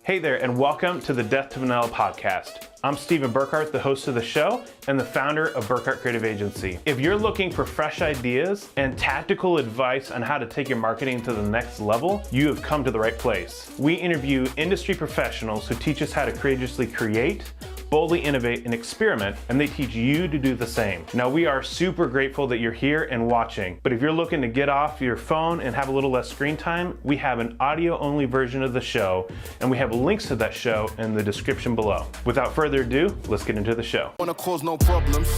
Hey there, and welcome to the Death to Vanilla podcast. I'm Stephen Burkhart, the host of the show and the founder of Burkhart Creative Agency. If you're looking for fresh ideas and tactical advice on how to take your marketing to the next level, you have come to the right place. We interview industry professionals who teach us how to courageously create, boldly innovate, and experiment, and they teach you to do the same. Now, we are super grateful that you're here and watching, but if you're looking to get off your phone and have a little less screen time, we have an audio-only version of the show, and we have links to that show in the description below. Without further ado, let's get into the show. Wanna cause no problems.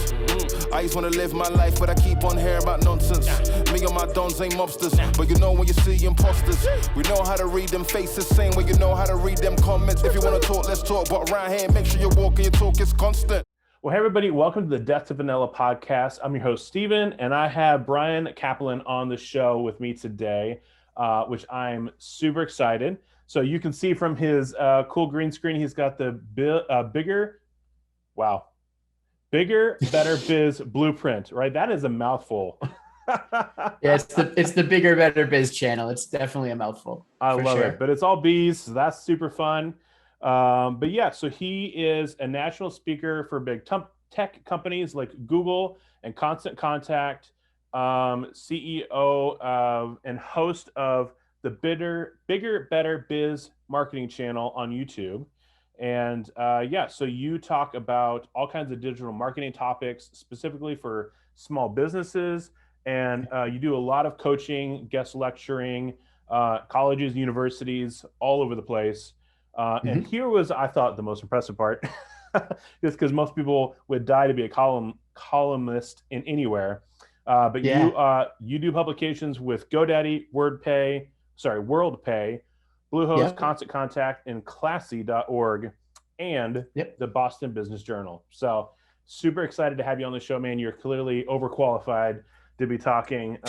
I just wanna live my life, but I keep on hearing about nonsense. Me and my dons ain't mobsters, but you know when you see imposters. We know how to read them faces, same way you know how to read them comments. If you wanna talk, let's talk, but around here, make sure you're walking your talk is constant. Well, hey everybody, welcome to the Death to Vanilla podcast. I'm your host, Stephen, and I have Bryan Caplan on the show with me today, which I'm super excited. So you can see from his cool green screen, he's got the bigger, better biz blueprint, right? That is a mouthful. Yeah, it's the bigger, better biz channel. It's definitely a mouthful. I love it, but it's all bees, so that's super fun. But yeah, so he is a national speaker for big tech companies like Google and Constant Contact, CEO of and host of the Bigger, Better Biz marketing channel on YouTube. And yeah, so you talk about all kinds of digital marketing topics, specifically for small businesses. And you do a lot of coaching, guest lecturing, colleges, universities, all over the place. And here was, I thought, the most impressive part, just because most people would die to be a columnist in anywhere. But yeah. You do publications with GoDaddy, WorldPay, Bluehost, Constant Contact, and Classy.org, and the Boston Business Journal. So super excited to have you on the show, man. You're clearly overqualified to be talking.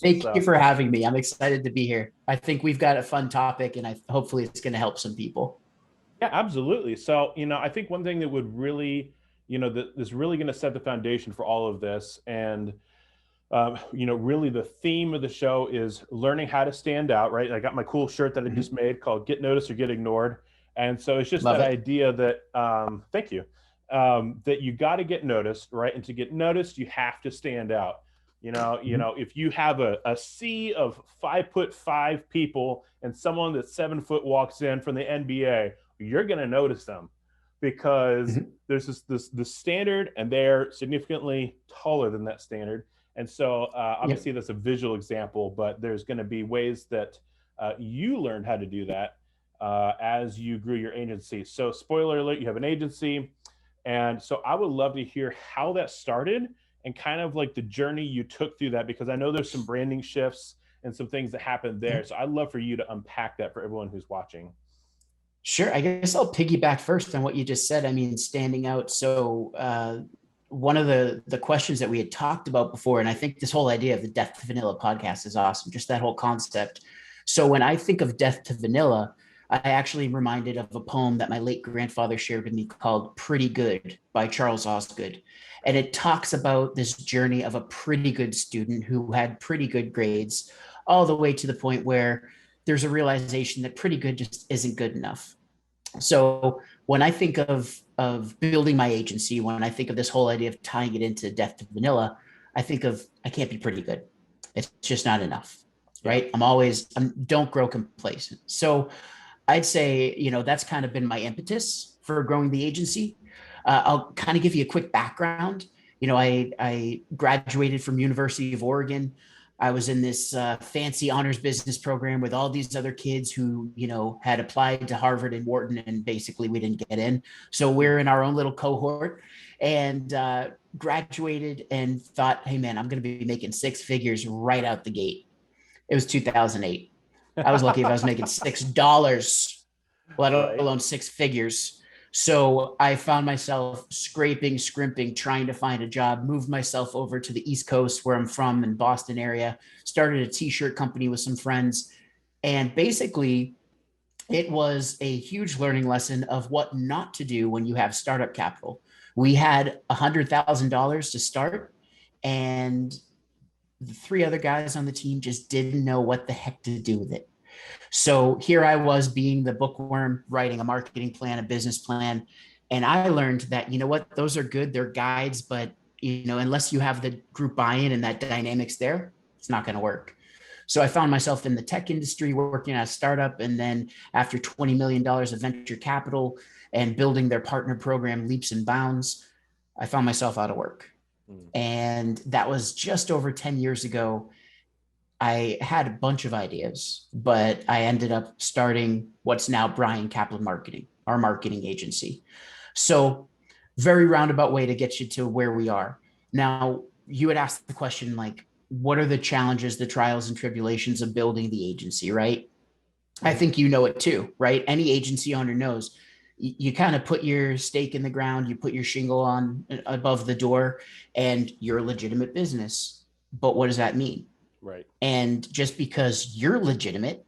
Thank you for having me. I'm excited to be here. I think we've got a fun topic, and hopefully it's going to help some people. Yeah, absolutely. So, I think one thing that would really, that's really going to set the foundation for all of this. And, really the theme of the show is learning how to stand out, right? I got my cool shirt that I just made called Get Noticed or Get Ignored. And so it's just idea that, thank you, that you got to get noticed, right? And to get noticed, you have to stand out. If you have a sea of 5'5" people and someone that's 7 foot walks in from the NBA, you're going to notice them because there's this standard, and they're significantly taller than that standard. And so obviously that's a visual example, but there's going to be ways that you learned how to do that as you grew your agency. So spoiler alert, you have an agency. And so I would love to hear how that started and kind of like the journey you took through that, because I know there's some branding shifts and some things that happened there. So I'd love for you to unpack that for everyone who's watching. Sure. I guess I'll piggyback first on what you just said. I mean, standing out. So one of the questions that we had talked about before, and I think this whole idea of the Death to Vanilla podcast is awesome, just that whole concept. So when I think of Death to Vanilla, I actually am reminded of a poem that my late grandfather shared with me called Pretty Good by Charles Osgood. And it talks about this journey of a pretty good student who had pretty good grades, all the way to the point where there's a realization that pretty good just isn't good enough. So when I think of building my agency, when I think of this whole idea of tying it into Death to Vanilla, I think of, I can't be pretty good. It's just not enough, right? Don't grow complacent. So I'd say, that's kind of been my impetus for growing the agency. I'll kind of give you a quick background. I graduated from University of Oregon. I was in this fancy honors business program with all these other kids who, had applied to Harvard and Wharton, and basically we didn't get in. So we're in our own little cohort, and graduated and thought, hey man, I'm going to be making six figures right out the gate. It was 2008. I was lucky if I was making $6, let alone six figures. So I found myself scraping, scrimping, trying to find a job, moved myself over to the East Coast where I'm from, in Boston area, started a t-shirt company with some friends. And basically it was a huge learning lesson of what not to do when you have startup capital. We had $100,000 to start, and the three other guys on the team just didn't know what the heck to do with it. So here I was being the bookworm, writing a marketing plan, a business plan. And I learned that, you know what, those are good. They're guides, but unless you have the group buy-in and that dynamics there, it's not going to work. So I found myself in the tech industry working at a startup. And then after $20 million of venture capital and building their partner program leaps and bounds, I found myself out of work. And that was just over 10 years ago. I had a bunch of ideas, but I ended up starting what's now Bryan Caplan Marketing, our marketing agency. So very roundabout way to get you to where we are. Now, you had asked the question, like, what are the challenges, the trials and tribulations of building the agency, right? I think you know it too, right? Any agency owner knows you kind of put your stake in the ground, you put your shingle on above the door, and you're a legitimate business. But what does that mean? Right. And just because you're legitimate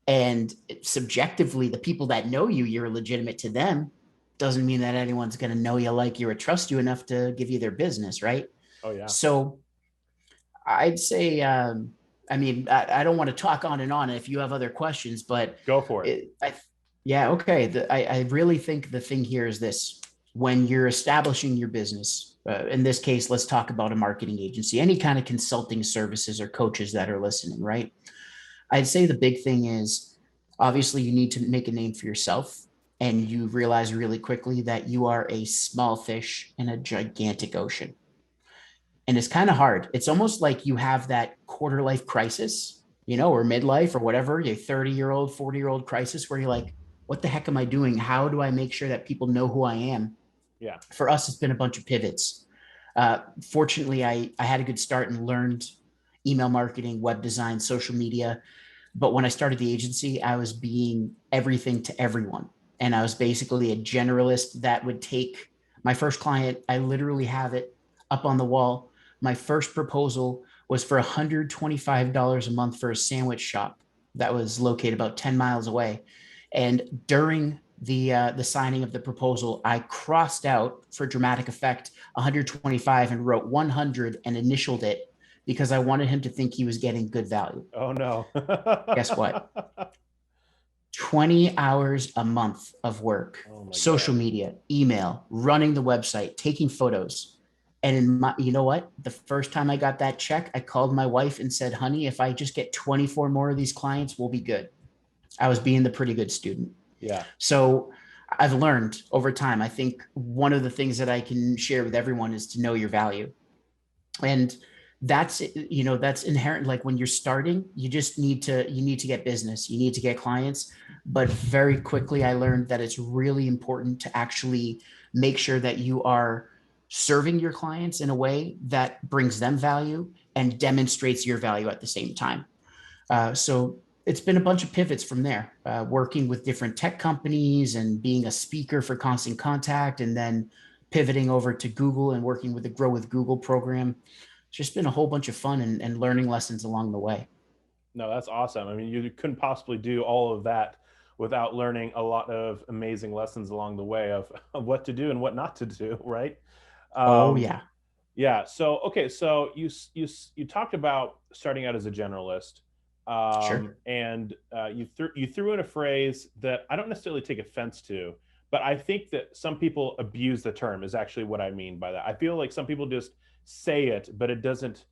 and subjectively the people that know you, you're legitimate to them, doesn't mean that anyone's going to know you, like you, or trust you enough to give you their business, right? Oh, yeah. So I'd say, I don't want to talk on and on if you have other questions, but go for it. Okay. I really think the thing here is this: when you're establishing your business, in this case, let's talk about a marketing agency, any kind of consulting services or coaches that are listening, right? I'd say the big thing is, obviously you need to make a name for yourself, and you realize really quickly that you are a small fish in a gigantic ocean. And it's kind of hard. It's almost like you have that quarter life crisis, or midlife or whatever, a 30-year-old, 40-year-old crisis where you're like, what the heck am I doing? How do I make sure that people know who I am? Yeah. For us, it's been a bunch of pivots. Fortunately, I had a good start and learned email marketing, web design, social media. But when I started the agency, I was being everything to everyone. And I was basically a generalist that would take my first client. I literally have it up on the wall. My first proposal was for $125 a month for a sandwich shop that was located about 10 miles away. And during the signing of the proposal, I crossed out, for dramatic effect, 125 and wrote 100 and initialed it because I wanted him to think he was getting good value. Oh, no. Guess what? 20 hours a month of work, social media, email, running the website, taking photos. And you know what? The first time I got that check, I called my wife and said, honey, if I just get 24 more of these clients, we'll be good. I was being the pretty good student. Yeah. So I've learned over time. I think one of the things that I can share with everyone is to know your value. And that's inherent. Like when you're starting, you need to get business, you need to get clients. But very quickly, I learned that it's really important to actually make sure that you are serving your clients in a way that brings them value and demonstrates your value at the same time. So it's been a bunch of pivots from there, working with different tech companies and being a speaker for Constant Contact, and then pivoting over to Google and working with the Grow with Google program. It's just been a whole bunch of fun and learning lessons along the way. No, that's awesome. I mean, you couldn't possibly do all of that without learning a lot of amazing lessons along the way of what to do and what not to do, right? Yeah. Yeah. So, okay. So you talked about starting out as a generalist. Sure. And you threw in a phrase that I don't necessarily take offense to, but I think that some people abuse the term is actually what I mean by that. I feel like some people just say it, but it doesn't,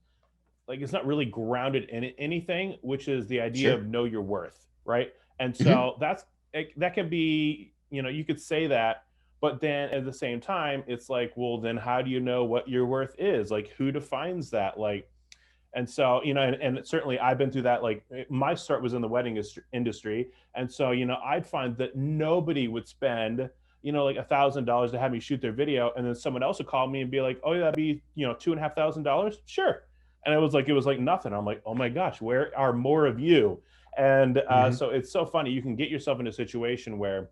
like, it's not really grounded in anything, which is the idea of know your worth, right? And so that can be, you could say that, but then at the same time, it's like, well, then how do you know what your worth is? Like, who defines that? Like, and so, and certainly I've been through that. Like, my start was in the wedding industry. And so, I'd find that nobody would spend, like $1,000 to have me shoot their video. And then someone else would call me and be like, oh, yeah, that'd be, $2,500. Sure. And it was like nothing. I'm like, oh my gosh, where are more of you? And so it's so funny. You can get yourself in a situation where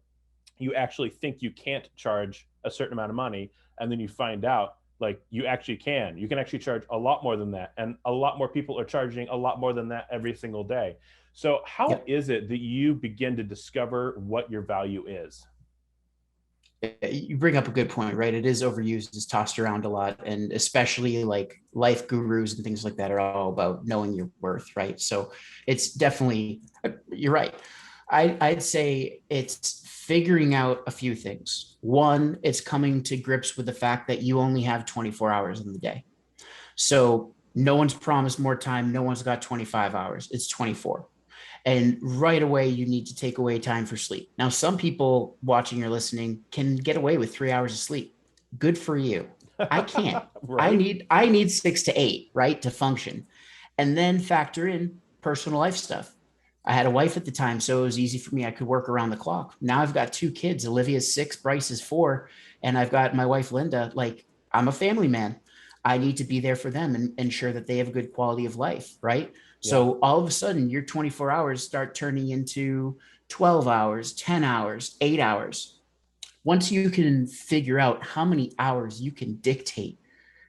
you actually think you can't charge a certain amount of money. And then you find out, like, you can actually charge a lot more than that. And a lot more people are charging a lot more than that every single day. So how is it that you begin to discover what your value is? You bring up a good point, right? It is overused, it's tossed around a lot. And especially like life gurus and things like that are all about knowing your worth, right? So it's definitely, you're right. I'd say it's figuring out a few things. One, it's coming to grips with the fact that you only have 24 hours in the day. So no one's promised more time. No one's got 25 hours. It's 24. And right away, you need to take away time for sleep. Now, some people watching or listening can get away with 3 hours of sleep. Good for you. I can't. Right. I need 6 to 8, right, to function. And then factor in personal life stuff. I had a wife at the time, so it was easy for me. I could work around the clock. Now I've got 2 kids. Olivia's 6, Bryce is 4, and I've got my wife Linda. Like, I'm a family man. I need to be there for them and ensure that they have a good quality of life, right? Yeah. So all of a sudden, your 24 hours start turning into 12 hours, 10 hours, 8 hours. Once you can figure out how many hours you can dictate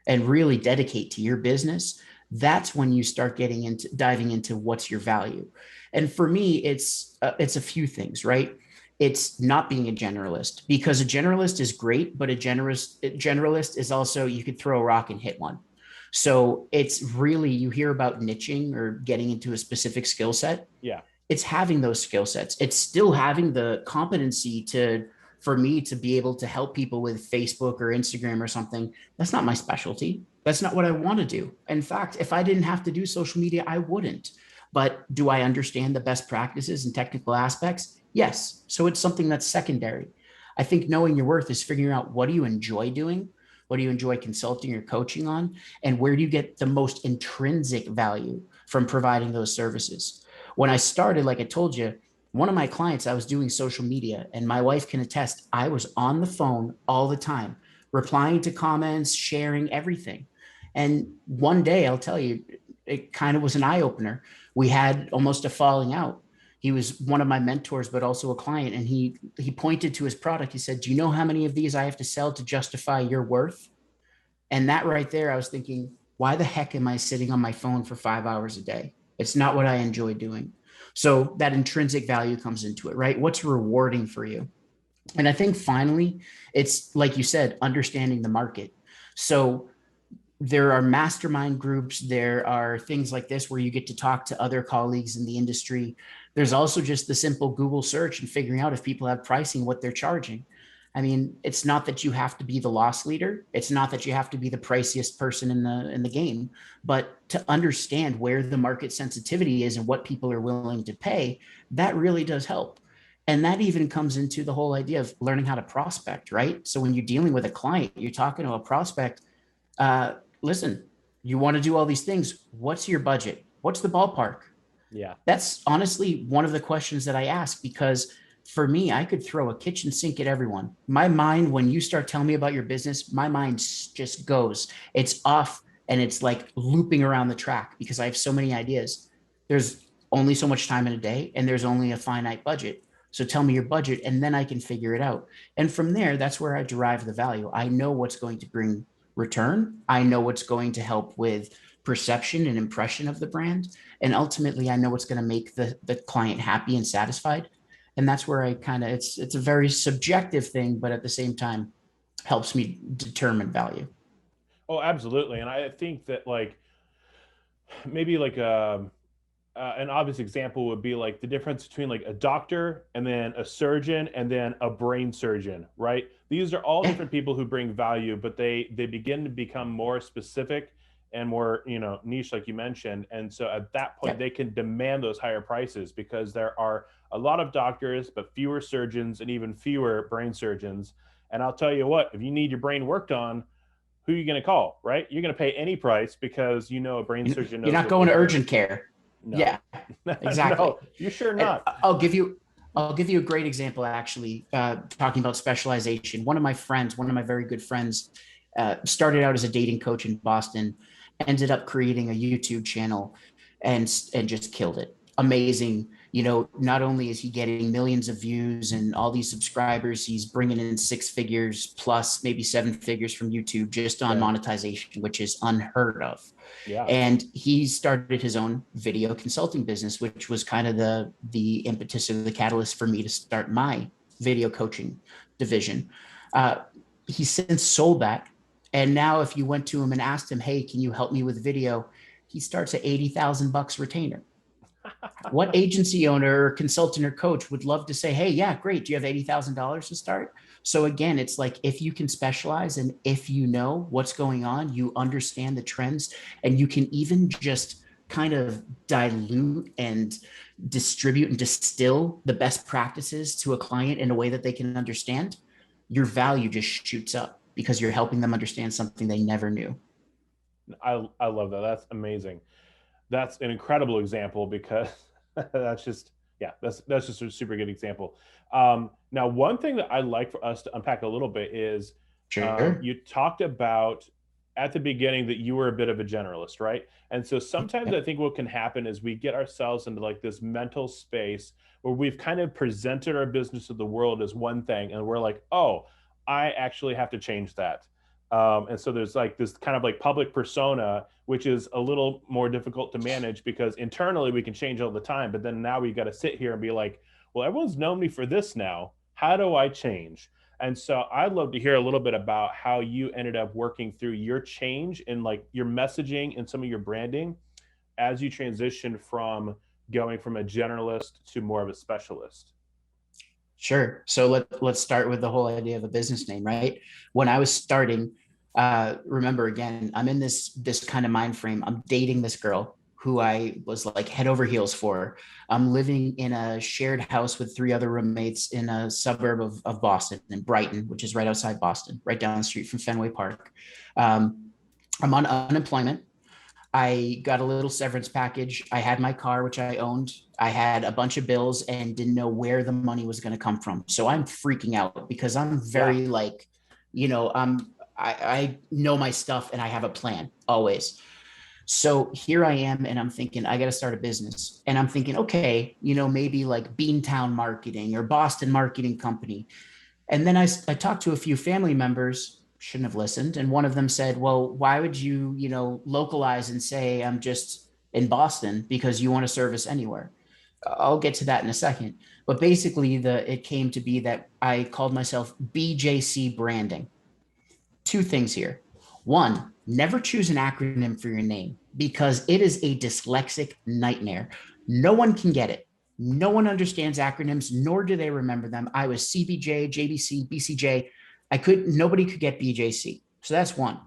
and really dedicate to your business, that's when you start getting into diving into what's your value. And for me, it's a few things, right? It's not being a generalist, because a generalist is great, but a generalist is also, you could throw a rock and hit one. So it's really, you hear about niching or getting into a specific skill set. Yeah. It's having those skill sets. It's still having the competency to, for me to be able to help people with Facebook or Instagram or something. That's not my specialty. That's not what I want to do. In fact, if I didn't have to do social media, I wouldn't. But do I understand the best practices and technical aspects? Yes. So it's something that's secondary. I think knowing your worth is figuring out, what do you enjoy doing? What do you enjoy consulting or coaching on? And where do you get the most intrinsic value from providing those services? When I started, like I told you, one of my clients, I was doing social media, and my wife can attest, I was on the phone all the time, replying to comments, sharing everything. And one day, I'll tell you, it kind of was an eye opener. We had almost a falling out. He was one of my mentors, but also a client. And he pointed to his product. He said, "Do you know how many of these I have to sell to justify your worth?" And that right there, I was thinking, why the heck am I sitting on my phone for 5 hours a day? It's not what I enjoy doing. So that intrinsic value comes into it, right? What's rewarding for you? And I think finally, it's like you said, understanding the market. So there are mastermind groups, there are things like this where you get to talk to other colleagues in the industry. There's also just the simple Google search and figuring out if people have pricing, what they're charging. I mean, it's not that you have to be the loss leader. It's not that you have to be the priciest person in the game, but to understand where the market sensitivity is and what people are willing to pay, that really does help. And that even comes into the whole idea of learning how to prospect, right? So when you're dealing with a client, you're talking to a prospect, listen, you want to do all these things. What's your budget? What's the ballpark? Yeah. That's honestly one of the questions that I ask, because for me, I could throw a kitchen sink at everyone. My mind, when you start telling me about your business, my mind just goes, it's off, and it's like looping around the track because I have so many ideas. There's only so much time in a day, and there's only a finite budget. So tell me your budget, and then I can figure it out. And from there, that's where I derive the value. I know what's going to bring return. I know what's going to help with perception and impression of the brand. And ultimately, I know what's going to make the client happy and satisfied. And that's where I kind of, it's a very subjective thing, but at the same time helps me determine value. Oh, absolutely. And I think that, like, maybe like an obvious example would be like the difference between like a doctor and then a surgeon and then a brain surgeon, right? These are all different people who bring value, but they begin to become more specific and more, niche, like you mentioned. And so at that point, they can demand those higher prices because there are a lot of doctors, but fewer surgeons and even fewer brain surgeons. And I'll tell you what, if you need your brain worked on, who are you going to call, right? You're going to pay any price because a brain surgeon knows. You're not going to urgent care. No. Yeah, exactly. No, you sure not. And I'll give you a great example, actually, talking about specialization. One of my friends, one of my very good friends, started out as a dating coach in Boston, ended up creating a YouTube channel and just killed it. Amazing. Not only is he getting millions of views and all these subscribers, he's bringing in 6 figures plus maybe 7 figures from YouTube just on monetization, which is unheard of. Yeah. And he started his own video consulting business, which was kind of the impetus or the catalyst for me to start my video coaching division. He's since sold that. And now if you went to him and asked him, hey, can you help me with video? He starts at $80,000 retainer. What agency owner or consultant or coach would love to say, hey, yeah, great. Do you have $80,000 to start? So again, it's like, if you can specialize and if you know what's going on, you understand the trends, and you can even just kind of dilute and distribute and distill the best practices to a client in a way that they can understand, your value just shoots up because you're helping them understand something they never knew. I love that. That's amazing. That's an incredible example, because that's just a super good example. Now, one thing that I'd like for us to unpack a little bit is, Sure. you talked about at the beginning that you were a bit of a generalist, right? And so sometimes I think what can happen is we get ourselves into like this mental space where we've kind of presented our business to the world as one thing, and we're like, oh, I actually have to change that. And so there's like this kind of like public persona, which is a little more difficult to manage, because internally we can change all the time. But then now we got to sit here and be like, well, everyone's known me for this now. How do I change? And so I'd love to hear a little bit about how you ended up working through your change in like your messaging and some of your branding as you transitioned from going from a generalist to more of a specialist. Sure. So let's start with the whole idea of a business name, right? When I was starting, remember again, I'm in this kind of mind frame. I'm dating this girl who I was like head over heels for. I'm living in a shared house with 3 other roommates in a suburb of Boston, in Brighton, which is right outside Boston, right down the street from Fenway Park. I'm on unemployment. I got a little severance package. I had my car, which I owned. I had a bunch of bills and didn't know where the money was going to come from. So I'm freaking out because I'm very like, I know my stuff and I have a plan always. So here I am, and I'm thinking, I got to start a business. And I'm thinking, okay, maybe like Beantown Marketing or Boston Marketing Company. And then I talked to a few family members, shouldn't have listened. And one of them said, well, why would you, localize and say I'm just in Boston, because you want to service anywhere? I'll get to that in a second. But basically it came to be that I called myself BJC branding. 2 things here. One, never choose an acronym for your name, because it is a dyslexic nightmare. No one can get it. No one understands acronyms, nor do they remember them. I was CBJ, JBC, BCJ. Nobody could get BJC. So that's one.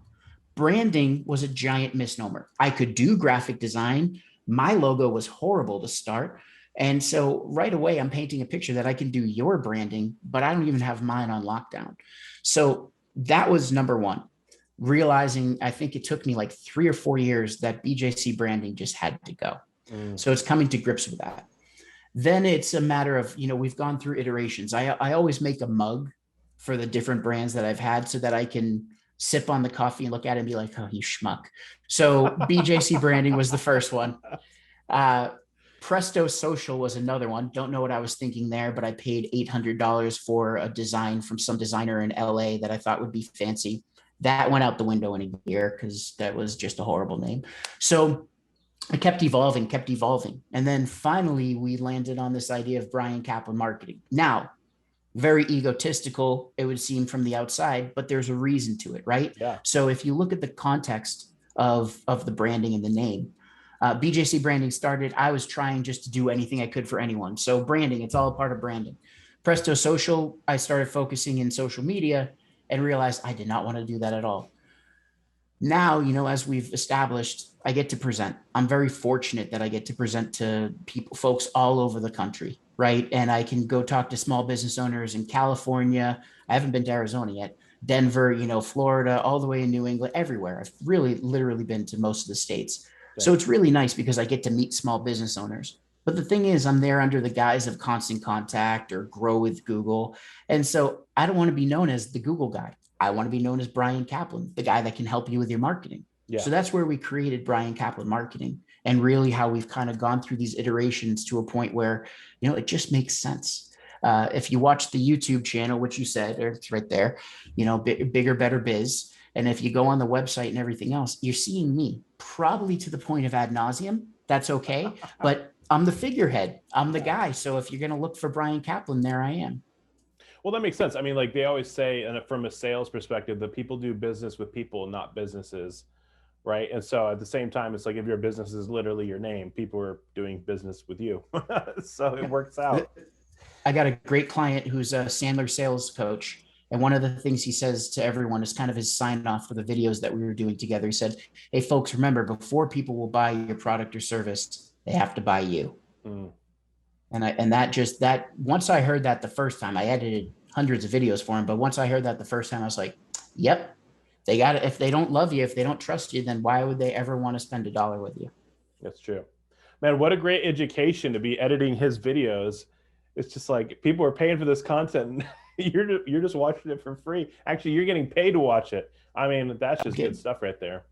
Branding was a giant misnomer. I could do graphic design. My logo was horrible to start. And so right away, I'm painting a picture that I can do your branding, but I don't even have mine on lockdown. So that was number one. Realizing, I think it took me like 3 or 4 years, that BJC branding just had to go. So it's coming to grips with that. Then it's a matter of, we've gone through iterations. I always make a mug for the different brands that I've had so that I can sip on the coffee and look at it and be like, oh, you schmuck. So BJC branding was the first one. Presto Social was another one. Don't know what I was thinking there, but I paid $800 for a design from some designer in LA that I thought would be fancy. That went out the window in a year because that was just a horrible name. So I kept evolving. And then finally we landed on this idea of Bryan Caplan Marketing. Now, very egotistical, it would seem from the outside, but there's a reason to it, right? Yeah. So if you look at the context of the branding and the name, BJC branding started, I was trying just to do anything I could for anyone. So branding, it's all a part of branding. Presto Social, I started focusing in social media and realized I did not want to do that at all. Now, as we've established, I get to present. I'm very fortunate that I get to present to folks all over the country, right? And I can go talk to small business owners in California. I haven't been to Arizona yet. Denver, Florida, all the way in New England, everywhere. I've really literally been to most of the states. So it's really nice because I get to meet small business owners. But the thing is, I'm there under the guise of Constant Contact or Grow with Google. And so I don't want to be known as the Google guy. I want to be known as Bryan Caplan, the guy that can help you with your marketing. Yeah. So that's where we created Bryan Caplan Marketing, and really how we've kind of gone through these iterations to a point where, it just makes sense. If you watch the YouTube channel, which you said, it's right there, Bigger, Better Biz. And if you go on the website and everything else, you're seeing me probably to the point of ad nauseum. That's okay. But I'm the figurehead. I'm the guy. So if you're going to look for Bryan Caplan, there I am. Well, that makes sense. I mean, like they always say, and from a sales perspective, that people do business with people, not businesses, right? And so at the same time, it's like if your business is literally your name, people are doing business with you. So it works out. I got a great client who's a Sandler sales coach. And one of the things he says to everyone is kind of his sign off for the videos that we were doing together. He said, "Hey, folks, remember, before people will buy your product or service, they have to buy you." Mm. And that once I heard that the first time, I edited hundreds of videos for him. But once I heard that the first time, I was like, yep, they got it. If they don't love you, if they don't trust you, then why would they ever want to spend $1 with you? That's true. Man, what a great education to be editing his videos. It's just like people are paying for this content. You're just watching it for free. Actually, you're getting paid to watch it. I mean, that's just good stuff right there.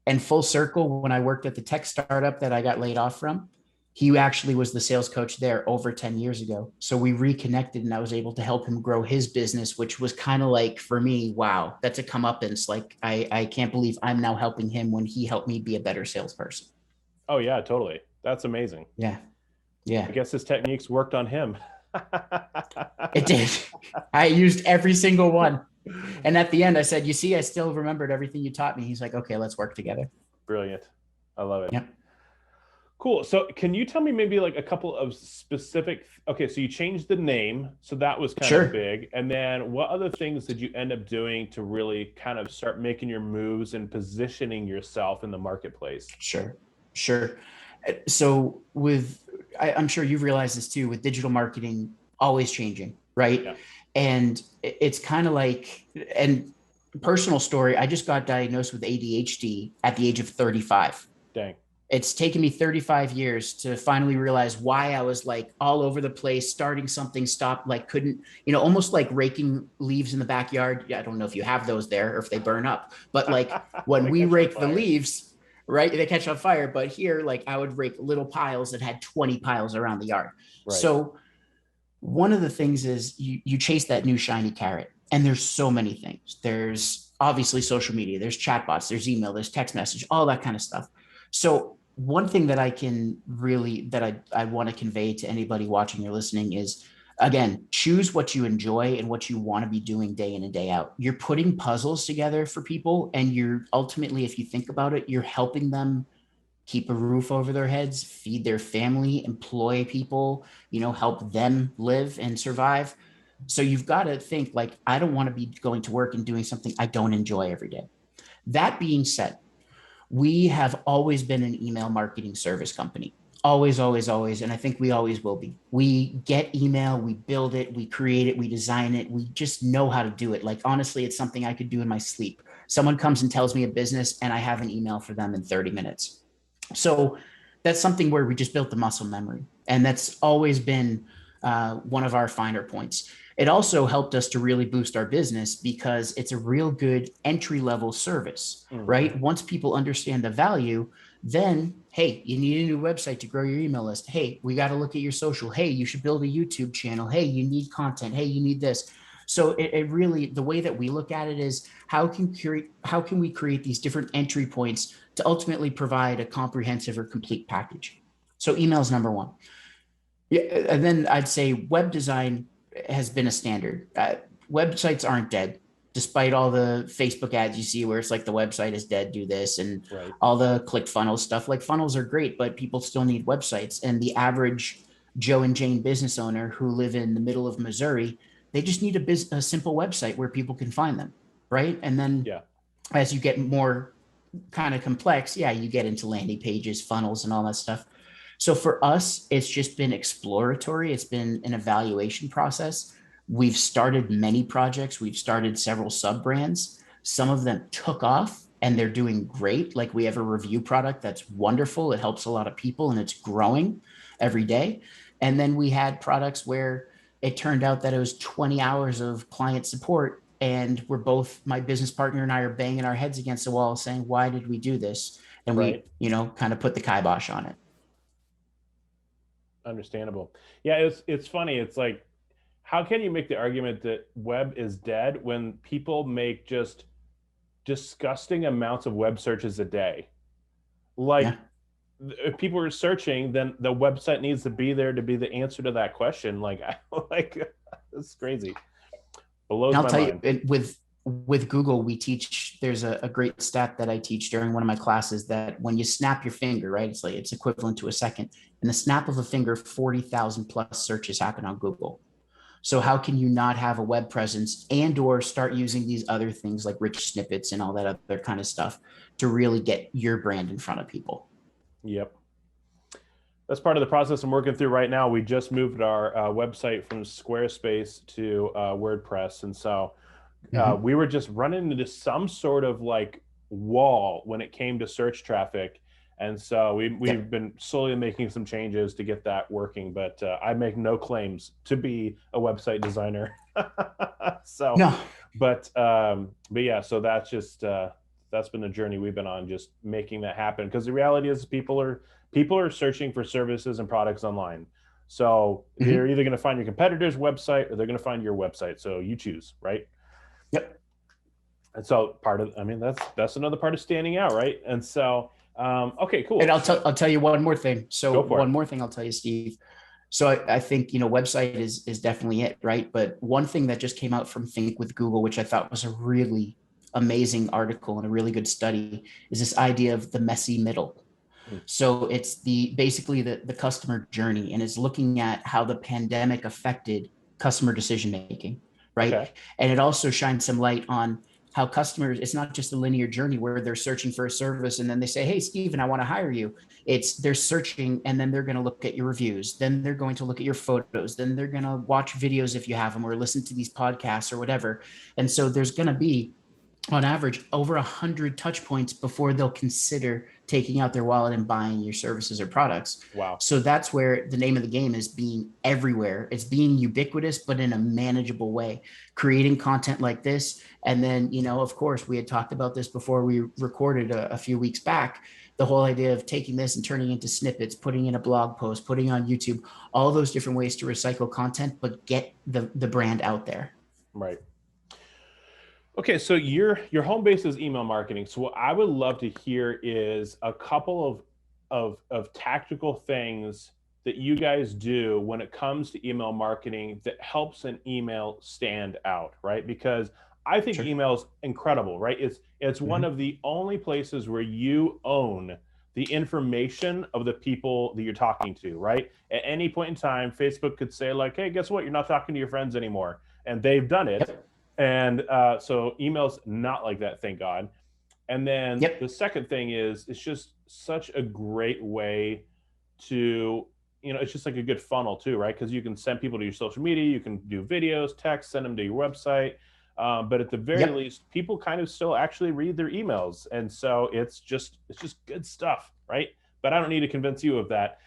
And full circle, when I worked at the tech startup that I got laid off from, he actually was the sales coach there over 10 years ago. So we reconnected and I was able to help him grow his business, which was kind of like, for me, wow, that's a comeuppance. Like, I can't believe I'm now helping him when he helped me be a better salesperson. Oh yeah, totally. That's amazing. Yeah. Yeah. I guess his techniques worked on him. It did. I used every single one. And at the end I said, you see, I still remembered everything you taught me. He's like, okay, let's work together. Brilliant. I love it. Yeah. Cool. So can you tell me maybe like a couple of specific, okay, so you changed the name. So that was kind of big. And then what other things did you end up doing to really kind of start making your moves and positioning yourself in the marketplace? Sure. So I'm sure you've realized this too, with digital marketing always changing, right? Yeah. And it's kind of like, and personal story, I just got diagnosed with ADHD at the age of 35. Dang. It's taken me 35 years to finally realize why I was like all over the place, starting something, stopped, like couldn't, almost like raking leaves in the backyard. I don't know if you have those there or if they burn up, but like when we rake the leaves, right, they catch on fire. But here, like I would rake little piles that had 20 piles around the yard. Right. So one of the things is you chase that new shiny carrot, and there's so many things. There's obviously social media, there's chatbots, there's email, there's text message, all that kind of stuff. So one thing that I want to convey to anybody watching or listening is, again, choose what you enjoy and what you want to be doing day in and day out. You're putting puzzles together for people, and you're ultimately, if you think about it, you're helping them keep a roof over their heads, feed their family, employ people, help them live and survive. So you've got to think like, I don't want to be going to work and doing something I don't enjoy every day. That being said, we have always been an email marketing service company. Always, always, always. And I think we always will be. We get email, we build it, we create it, we design it. We just know how to do it. Like, honestly, it's something I could do in my sleep. Someone comes and tells me a business and I have an email for them in 30 minutes. So that's something where we just built the muscle memory. And that's always been one of our finer points. It also helped us to really boost our business because it's a real good entry-level service, right? Once people understand the value, then, hey, you need a new website to grow your email list. Hey, we got to look at your social. Hey, you should build a YouTube channel. Hey, you need content. Hey, you need this. So it really, the way that we look at it is how can we create these different entry points to ultimately provide a comprehensive or complete package? So email is number one. Yeah, and then I'd say web design has been a standard. Websites aren't dead, despite all the Facebook ads you see where it's like the website is dead, do this, and all the click funnels stuff. Like, funnels are great, but people still need websites. And the average Joe and Jane business owner who live in the middle of Missouri, they just need a simple website where people can find them, right? And then as you get more kind of complex, you get into landing pages, funnels, and all that stuff. So for us, it's just been exploratory. It's been an evaluation process. We've started many projects. We've started several sub-brands. Some of them took off and they're doing great. Like, we have a review product that's wonderful. It helps a lot of people and it's growing every day. And then we had products where it turned out that it was 20 hours of client support, and my business partner and I are banging our heads against the wall saying, why did we do this? And we, kind of put the kibosh on it. Understandable. Yeah, it's funny. It's like, how can you make the argument that web is dead when people make just disgusting amounts of web searches a day? Like, if people are searching, then the website needs to be there to be the answer to that question. Like It's crazy. Blows And I'll my tell mind. you, with Google, we teach, there's a great stat that I teach during one of my classes that when you snap your finger, right, it's like, it's equivalent to a second. In the snap of a finger, 40,000 plus searches happen on Google. So how can you not have a web presence and or start using these other things like rich snippets and all that other kind of stuff to really get your brand in front of people? Yep. That's part of the process I'm working through right now. We just moved our website from Squarespace to WordPress. And so we were just running into some sort of like wall when it came to search traffic. And so we've been slowly making some changes to get that working, but I make no claims to be a website designer. So, No. but yeah, so that's just, that's been the journey we've been on, just making that happen. Because the reality is people are searching for services and products online. So they're either going to find your competitor's website or they're going to find your website. So you choose, right? Yep. And so that's another part of standing out, right? And so, okay, cool. And I'll tell you one more thing. So one it. more thing I'll tell you, Steve. So I think, website is definitely it, right? But one thing that just came out from Think with Google, which I thought was a really amazing article and a really good study, is this idea of the messy middle. So it's basically the customer journey, and it's looking at how the pandemic affected customer decision making, right? Okay. And it also shines some light on how customers, it's not just a linear journey where they're searching for a service and then they say, hey, Steven, I want to hire you. It's they're searching and then they're going to look at your reviews. Then they're going to look at your photos. Then they're going to watch videos if you have them, or listen to these podcasts or whatever. And so there's going to be, on average, over 100 touch points before they'll consider taking out their wallet and buying your services or products. Wow. So that's where the name of the game is being everywhere. It's being ubiquitous, but in a manageable way, creating content like this. And then, of course, we had talked about this before we recorded a few weeks back, the whole idea of taking this and turning it into snippets, putting in a blog post, putting on YouTube, all those different ways to recycle content, but get the brand out there. Right. Okay, so your home base is email marketing. So what I would love to hear is a couple of tactical things that you guys do when it comes to email marketing that helps an email stand out, right? Because I think email is incredible, right? It's one of the only places where you own the information of the people that you're talking to, right? At any point in time, Facebook could say like, hey, guess what? You're not talking to your friends anymore. And they've done it. Yep. And so email's not like that, thank God. And then the second thing is, it's just such a great way to, it's just like a good funnel too, right? Because you can send people to your social media, you can do videos, text, send them to your website. But at the very least, people kind of still actually read their emails. And so it's just good stuff, right? But I don't need to convince you of that.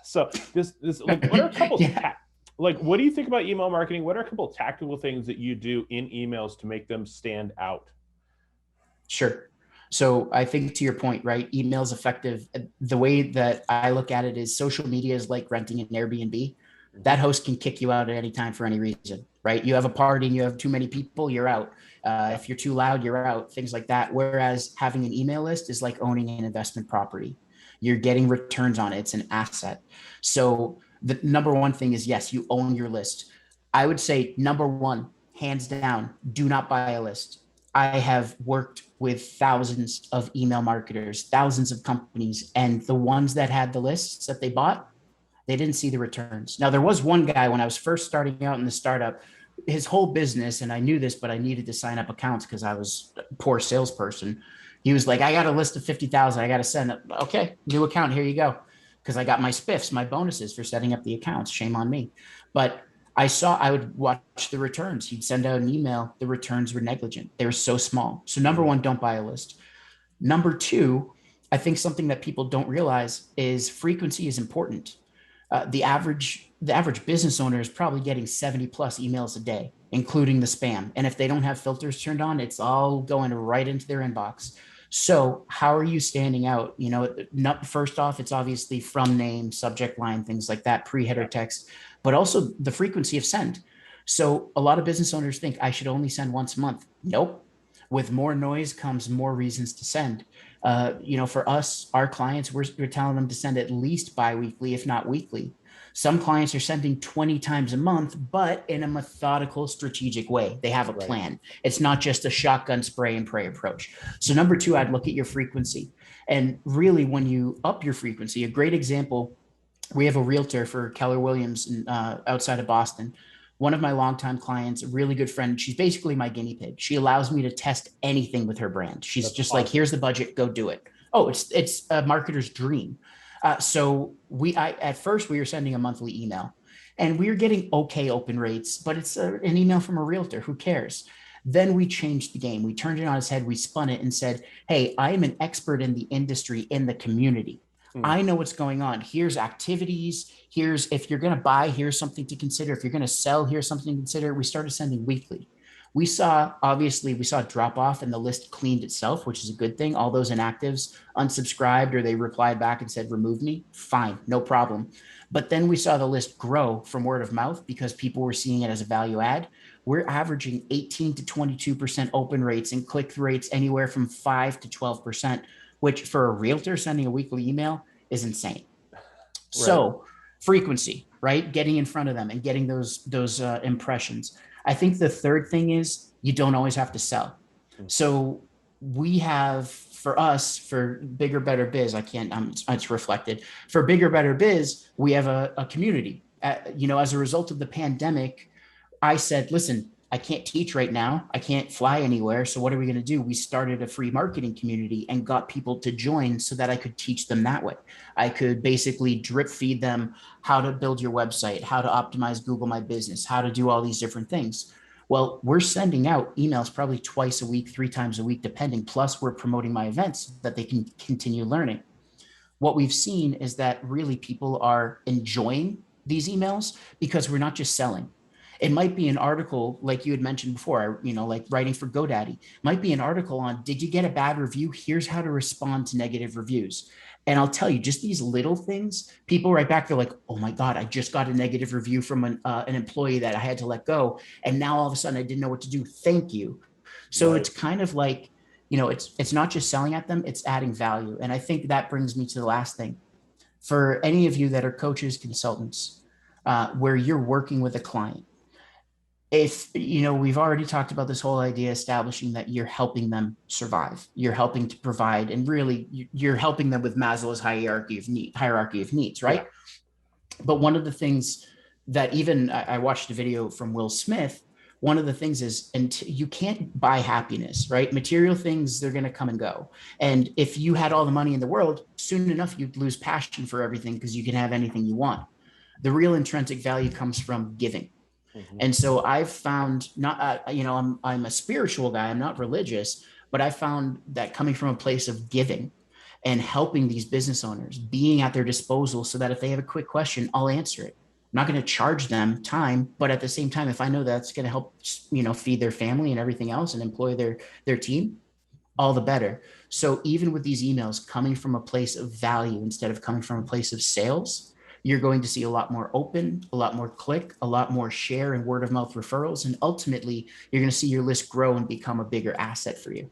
So this like, what are a couple like, what do you think about email marketing? What are a couple of tactical things that you do in emails to make them stand out? Sure. So I think to your point, right? Email is effective. The way that I look at it is social media is like renting an Airbnb. That host can kick you out at any time for any reason, right? You have a party and you have too many people, you're out. If you're too loud, you're out, things like that. Whereas having an email list is like owning an investment property. You're getting returns on it. It's an asset. So the number one thing is, yes, you own your list. I would say number one, hands down, do not buy a list. I have worked with thousands of email marketers, thousands of companies, and the ones that had the lists that they bought, they didn't see the returns. Now, there was one guy when I was first starting out in the startup, his whole business, and I knew this, but I needed to sign up accounts because I was a poor salesperson. He was like, I got a list of 50,000. I got to send it. Okay, new account. Here you go. Because I got my spiffs, my bonuses for setting up the accounts. Shame on me. But I would watch the returns. He'd send out an email. The returns were negligent. They were so small. So number one, don't buy a list. Number two, I think something that people don't realize is frequency is important. The average business owner is probably getting 70 plus emails a day, including the spam. And if they don't have filters turned on, it's all going right into their inbox. So how are you standing out? First off, it's obviously from name, subject line, things like that, pre-header text, but also the frequency of send. So a lot of business owners think I should only send once a month. Nope. With more noise comes more reasons to send. For us, our clients, we're telling them to send at least bi-weekly, if not weekly. Some clients are sending 20 times a month, but in a methodical, strategic way. They have a plan. It's not just a shotgun spray and pray approach. So number two, I'd look at your frequency. And really, when you up your frequency, a great example, we have a realtor for Keller Williams outside of Boston. One of my longtime clients, a really good friend. She's basically my guinea pig. She allows me to test anything with her brand. She's just awesome. Like, here's the budget, go do it. Oh, it's a marketer's dream. So at first we were sending a monthly email, and we were getting okay open rates, but it's an email from a realtor. Who cares? Then we changed the game. We turned it on its head. We spun it and said, hey, I am an expert in the industry, in the community. I know what's going on. Here's activities. Here's, if you're going to buy, here's something to consider. If you're going to sell, here's something to consider. We started sending weekly. We saw drop off, and the list cleaned itself, which is a good thing. All those inactives unsubscribed, or they replied back and said, remove me. Fine, no problem. But then we saw the list grow from word of mouth because people were seeing it as a value add. We're averaging 18 to 22% open rates and click rates anywhere from 5 to 12%, which for a realtor sending a weekly email is insane. Right. So frequency, right? Getting in front of them and getting those impressions. I think the third thing is you don't always have to sell. So we have, for us, for Bigger Better Biz, it's reflected. For Bigger Better Biz, we have a community. As a result of the pandemic, I said, listen, I can't teach right now. I can't fly anywhere. So what are we going to do? We started a free marketing community and got people to join so that I could teach them that way. I could basically drip feed them how to build your website, how to optimize Google My Business, how to do all these different things. Well, we're sending out emails probably twice a week, 3 times a week, depending. Plus, we're promoting my events so that they can continue learning. What we've seen is that really people are enjoying these emails because we're not just selling. It might be an article like you had mentioned before, like writing for GoDaddy, might be an article on, did you get a bad review? Here's how to respond to negative reviews. And I'll tell you, just these little things, people write back, they're like, oh my God, I just got a negative review from an employee that I had to let go. And now all of a sudden I didn't know what to do. Thank you. So It's kind of like, it's not just selling at them, it's adding value. And I think that brings me to the last thing. For any of you that are coaches, consultants, where you're working with a client, if we've already talked about this whole idea, establishing that you're helping them survive, you're helping to provide, and really you're helping them with Maslow's hierarchy of needs, right? Yeah. But one of the things that even I watched a video from Will Smith, one of the things is, and you can't buy happiness, right? Material things, they're going to come and go. And if you had all the money in the world, soon enough, you'd lose passion for everything because you can have anything you want. The real intrinsic value comes from giving. And so I've found I'm a spiritual guy. I'm not religious, but I found that coming from a place of giving and helping these business owners, being at their disposal so that if they have a quick question, I'll answer it. I'm not going to charge them time, but at the same time, if I know that's going to help, feed their family and everything else and employ their team, all the better. So even with these emails coming from a place of value instead of coming from a place of sales, you're going to see a lot more open, a lot more click, a lot more share and word of mouth referrals. And ultimately, you're going to see your list grow and become a bigger asset for you.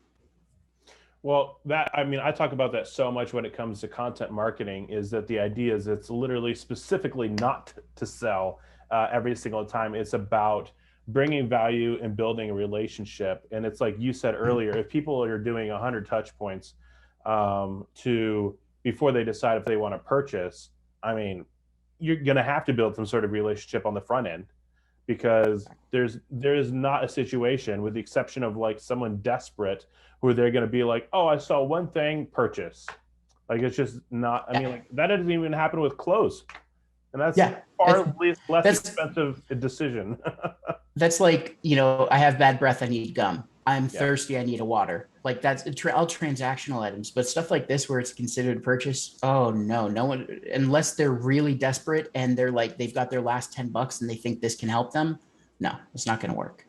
Well, I talk about that so much when it comes to content marketing, is that the idea is it's literally specifically not to sell every single time. It's about bringing value and building a relationship. And it's like you said earlier, if people are doing 100 touch points before they decide if they want to purchase, you're going to have to build some sort of relationship on the front end, because there is not a situation, with the exception of like someone desperate, where they're going to be like, oh, I saw one thing, purchase. Like, it's just not, that doesn't even happen with clothes. And that's far less expensive decision. That's like, I have bad breath, I need gum. I'm thirsty, I need a water. Like, that's all transactional items. But stuff like this, where it's considered a purchase, oh no one, unless they're really desperate and they're like, they've got their last $10 and they think this can help them. No, it's not going to work.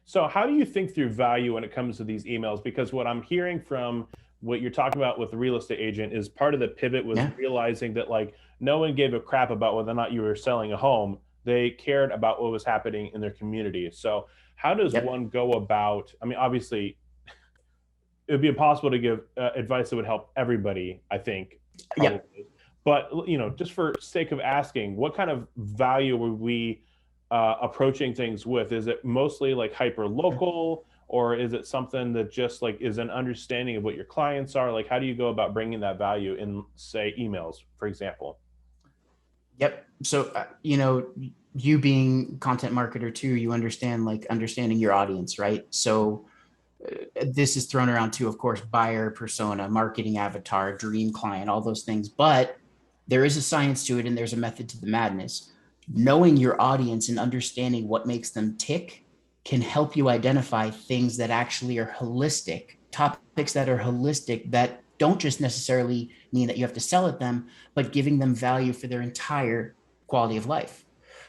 So how do you think through value when it comes to these emails? Because what I'm hearing from what you're talking about with the real estate agent is part of the pivot was realizing that like no one gave a crap about whether or not you were selling a home. They cared about what was happening in their community. So how does one go about, obviously it would be impossible to give advice that would help everybody, I think. Probably. But, just for sake of asking, what kind of value were we approaching things with? Is it mostly like hyper local, or is it something that just like is an understanding of what your clients are? Like, how do you go about bringing that value in, say, emails, for example? Yep. So, you being content marketer too, you understand like understanding your audience, right? So this is thrown around too, of course, buyer persona, marketing avatar, dream client, all those things. But there is a science to it and there's a method to the madness. Knowing your audience and understanding what makes them tick can help you identify things that actually are holistic, topics that are holistic, that don't just necessarily mean that you have to sell at them, but giving them value for their entire quality of life.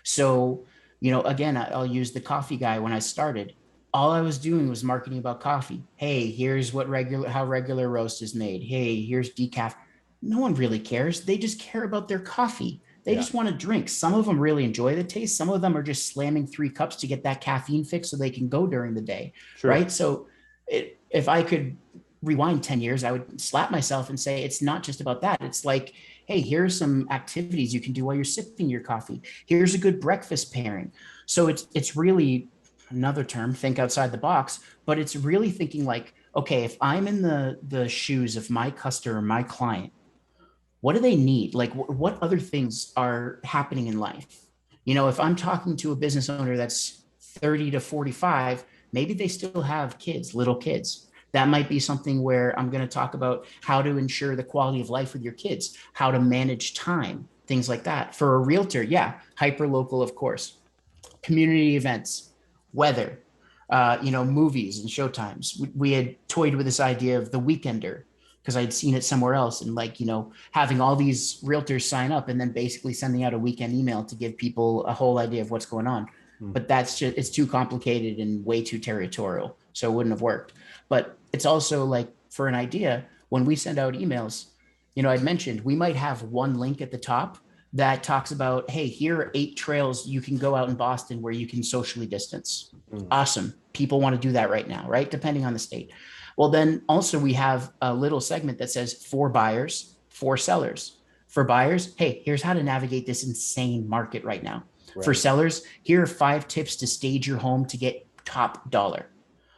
So, again, I'll use the coffee guy. When I started, all I was doing was marketing about coffee. Hey, here's how regular roast is made. Hey, here's decaf. No one really cares. They just care about their coffee. They just want to drink. Some of them really enjoy the taste. Some of them are just slamming 3 cups to get that caffeine fix so they can go during the day. Sure. Right. So if I could rewind 10 years, I would slap myself and say, it's not just about that. It's like, hey, here's some activities you can do while you're sipping your coffee. Here's a good breakfast pairing. So it's really, another term, think outside the box, but it's really thinking like, okay, if I'm in the shoes of my customer, my client, what do they need? Like what other things are happening in life? If I'm talking to a business owner that's 30 to 45, maybe they still have kids, little kids. That might be something where I'm going to talk about how to ensure the quality of life with your kids, how to manage time, things like that. For a realtor, yeah, hyper local, of course. Community events, weather, movies and showtimes. We had toyed with this idea of the weekender because I'd seen it somewhere else, and having all these realtors sign up and then basically sending out a weekend email to give people a whole idea of what's going on. But it's too complicated and way too territorial. So it wouldn't have worked. But it's also like, for an idea, when we send out emails, I'd mentioned we might have one link at the top that talks about, hey, here are 8 trails you can go out in Boston where you can socially distance. Awesome. People want to do that right now, right? Depending on the state. Well, then also we have a little segment that says for buyers, for sellers. For buyers, hey, here's how to navigate this insane market right now. Right. For sellers, here are 5 tips to stage your home to get top dollar.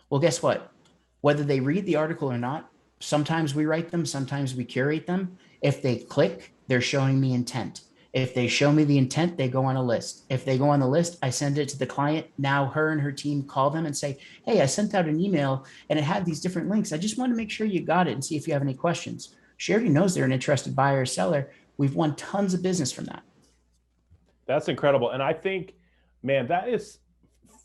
Well, guess what? Whether they read the article or not, sometimes we write them, sometimes we curate them. If they click, they're showing me intent. If they show me the intent, they go on a list. If they go on the list, I send it to the client. Now her and her team call them and say, hey, I sent out an email and it had these different links. I just want to make sure you got it and see if you have any questions. She already knows they're an interested buyer or seller. We've won tons of business from that. That's incredible. And I think, man, that is,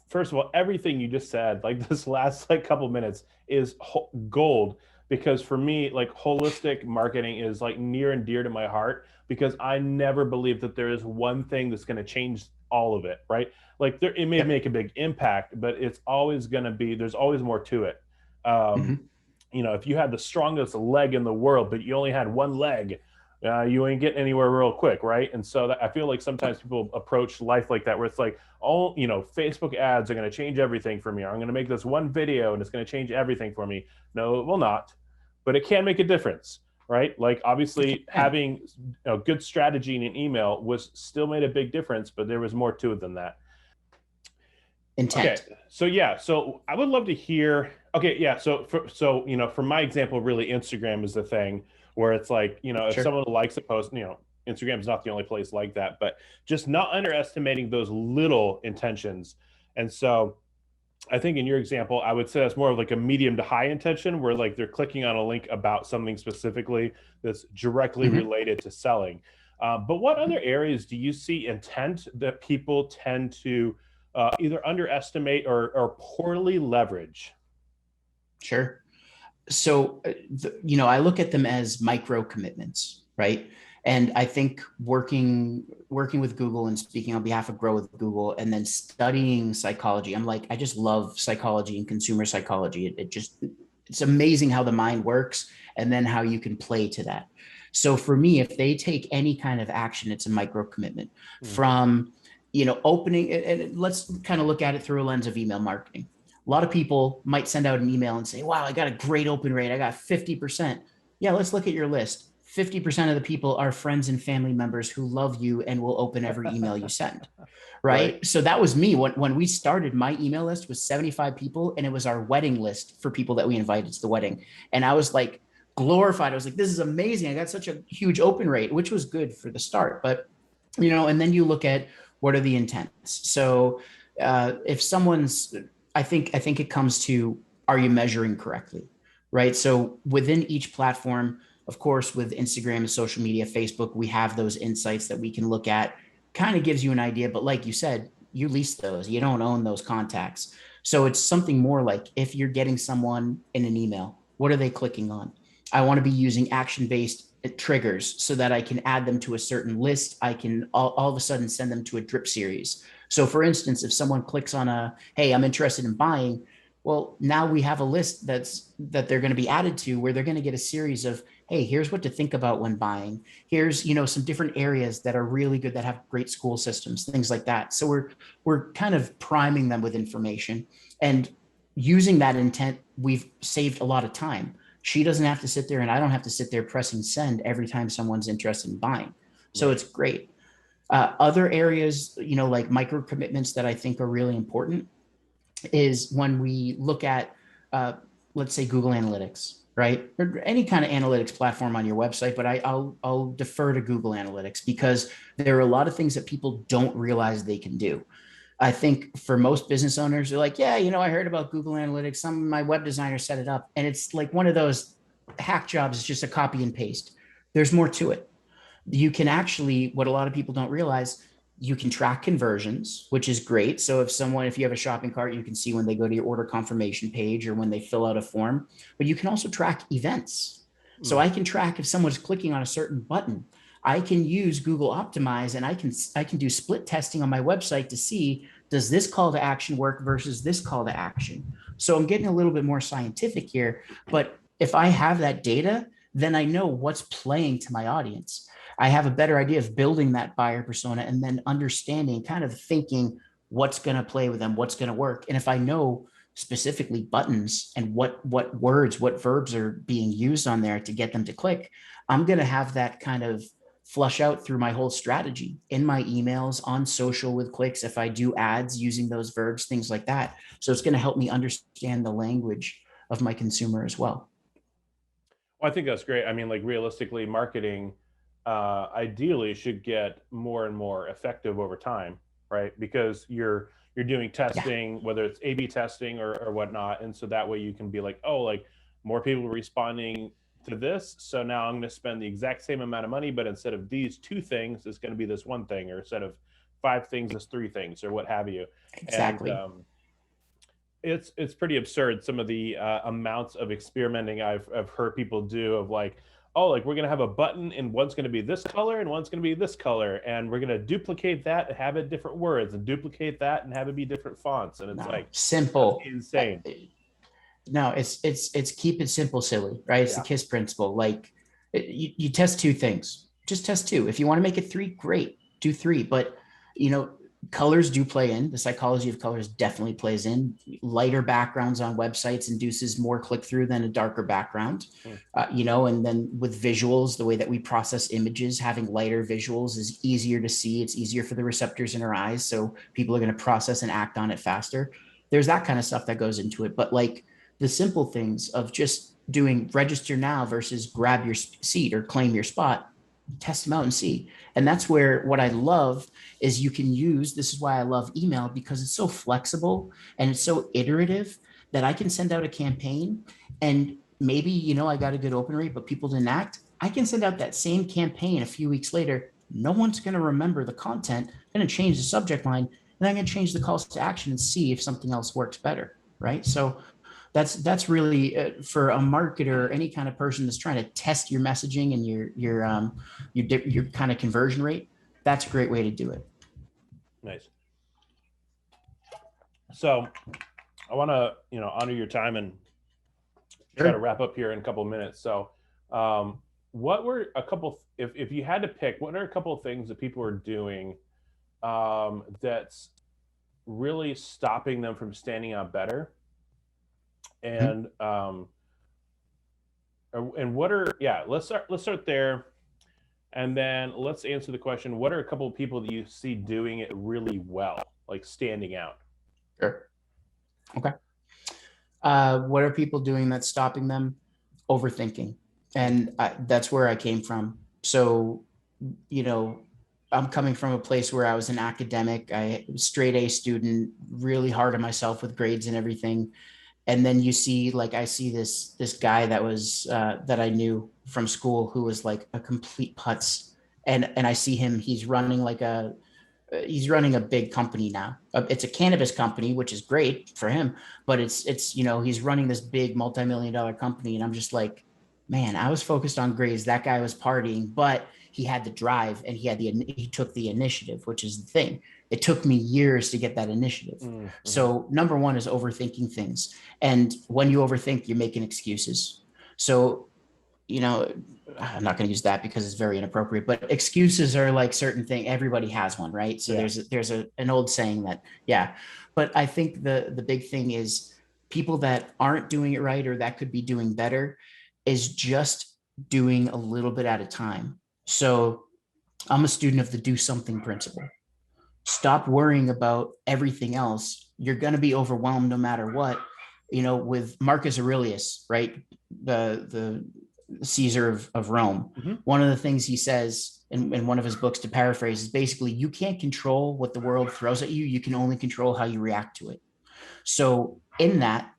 first of all, everything you just said, like this last couple of minutes is gold, because for me, like holistic marketing is like near and dear to my heart, because I never believe that there is one thing that's going to change all of it, right? Like it may make a big impact, but it's always going to be, there's always more to it. If you had the strongest leg in the world, but you only had one leg, you ain't getting anywhere real quick, right? And so I feel like sometimes people approach life like that, where it's like, oh, Facebook ads are going to change everything for me. Or I'm going to make this one video and it's going to change everything for me. No, it will not, but it can make a difference, right? Like obviously having a good strategy in an email still made a big difference, but there was more to it than that. Intent. Okay. So I would love to hear. Okay. Yeah. So for my example, really Instagram is the thing where it's like, if someone likes a post, Instagram is not the only place like that, but just not underestimating those little intentions. And so I think in your example, I would say that's more of like a medium to high intention, where like they're clicking on a link about something specifically that's directly related to selling. But what other areas do you see intent that people tend to either underestimate or poorly leverage? Sure. So, I look at them as micro commitments, right? And I think working with Google and speaking on behalf of Grow with Google, and then studying psychology, I just love psychology and consumer psychology. It's amazing how the mind works and then how you can play to that. So for me, if they take any kind of action, it's a micro commitment from, opening, and let's kind of look at it through a lens of email marketing. A lot of people might send out an email and say, wow, I got a great open rate. I got 50%. Yeah, let's look at your list. 50% of the people are friends and family members who love you and will open every email you send. Right. So that was me. When we started, my email list was 75 people, and it was our wedding list for people that we invited to the wedding. And I was like glorified. I was like, this is amazing. I got such a huge open rate, which was good for the start. But, and then you look at what are the intents. So if someone's, I think it comes to, are you measuring correctly? Right. So within each platform, of course, with Instagram and social media, Facebook, we have those insights that we can look at. Kind of gives you an idea, but like you said, you lease those, you don't own those contacts. So it's something more like, if you're getting someone in an email, what are they clicking on? I want to be using action-based triggers so that I can add them to a certain list. I can all of a sudden send them to a drip series. So for instance, if someone clicks on hey, I'm interested in buying, well, now we have a list that they're going to be added to, where they're going to get a series of, hey, here's what to think about when buying. Here's, some different areas that are really good, that have great school systems, things like that. So we're kind of priming them with information, and using that intent, we've saved a lot of time. She doesn't have to sit there, and I don't have to sit there pressing send every time someone's interested in buying. So It's great. Other areas, like micro commitments that I think are really important is when we look at, let's say, Google Analytics, right? Or any kind of analytics platform on your website, but I'll defer to Google Analytics, because there are a lot of things that people don't realize they can do. I think for most business owners, they're like, yeah, I heard about Google Analytics. Some of my web designers set it up. And it's like one of those hack jobs. It's just a copy and paste. There's more to it. You can actually, what a lot of people don't realize, you can track conversions, which is great. So if you have a shopping cart, you can see when they go to your order confirmation page or when they fill out a form, but you can also track events. So I can track if someone's clicking on a certain button. I can use Google Optimize, and I can do split testing on my website to see, does this call to action work versus this call to action? So I'm getting a little bit more scientific here, but if I have that data, then I know what's playing to my audience. I have a better idea of building that buyer persona, and then understanding, kind of thinking what's going to play with them, what's going to work. And if I know specifically buttons and what words, what verbs are being used on there to get them to click, I'm going to have that kind of flush out through my whole strategy in my emails, on social with clicks, if I do ads using those verbs, things like that. So it's going to help me understand the language of my consumer as well. Well, I think that's great. I mean, like, realistically, marketing ideally should get more and more effective over time, right? Because you're doing testing, whether it's A/B testing or whatnot, and so that way you can be like, oh, like, more people responding to this, so now I'm going to spend the exact same amount of money, but instead of these 2 things, it's going to be this 1 thing, or instead of 5 things, it's 3 things, or what have you. Exactly. And it's pretty absurd, some of the amounts of experimenting I've heard people do, of like, oh, like, we're going to have a button, and one's going to be this color and one's going to be this color, and we're going to duplicate that and have it different words, and duplicate that and have it be different fonts, and it's simple, insane. No, it's keep it simple, silly, right? It's the KISS principle. Like, you test 2 things, just test 2. If you want to make it 3, great, do 3. But, colors do play in. The psychology of colors definitely plays in. Lighter backgrounds on websites induces more click through than a darker background, and then with visuals, the way that we process images, having lighter visuals is easier to see. It's easier for the receptors in our eyes. So people are going to process and act on it faster. There's that kind of stuff that goes into it. But like the simple things of just doing register now versus grab your seat or claim your spot, test them out and see. And that's where what I love is you can use, this is why I love email, because it's so flexible and it's so iterative that I can send out a campaign, and maybe, I got a good open rate, but people didn't act. I can send out that same campaign a few weeks later. No one's going to remember the content. I'm going to change the subject line, and I'm going to change the calls to action and see if something else works better. Right. So that's really for a marketer, any kind of person that's trying to test your messaging and your kind of conversion rate. That's a great way to do it. Nice. So I want to, honor your time and try to wrap up here in a couple of minutes. So what were a couple, if you had to pick, what are a couple of things that people are doing that's really stopping them from standing out better? And And what are, yeah, let's start there. And then let's answer the question, what are a couple of people that you see doing it really well, like standing out? Sure. Okay. What are people doing that's stopping them? Overthinking. And that's where I came from. So, you know, I'm coming from a place where I was an academic, I was straight A student, really hard on myself with grades and everything. And then you see, like, I see this guy that was that I knew from school who was like a complete putz, and I see him. He's running a big company now. It's a cannabis company, which is great for him, but it's he's running this big multi-million-dollar company, and I'm just like, man, I was focused on grades. That guy was partying, but he had the drive and he took the initiative, which is the thing. It took me years to get that initiative. Mm-hmm. So number one is overthinking things, and when you overthink, you're making excuses. So I'm not going to use that because it's very inappropriate, but excuses are like certain thing. Everybody has one, right? So Yeah. there's an old saying that, yeah. But I think the big thing is people that aren't doing it right or that could be doing better is just doing a little bit at a time. So I'm a student of the do something principle. Stop worrying about everything else. You're going to be overwhelmed no matter what. With Marcus Aurelius, right? The Caesar of Rome. Mm-hmm. One of the things he says in one of his books, to paraphrase, is basically you can't control what the world throws at you. You can only control how you react to it. So in that,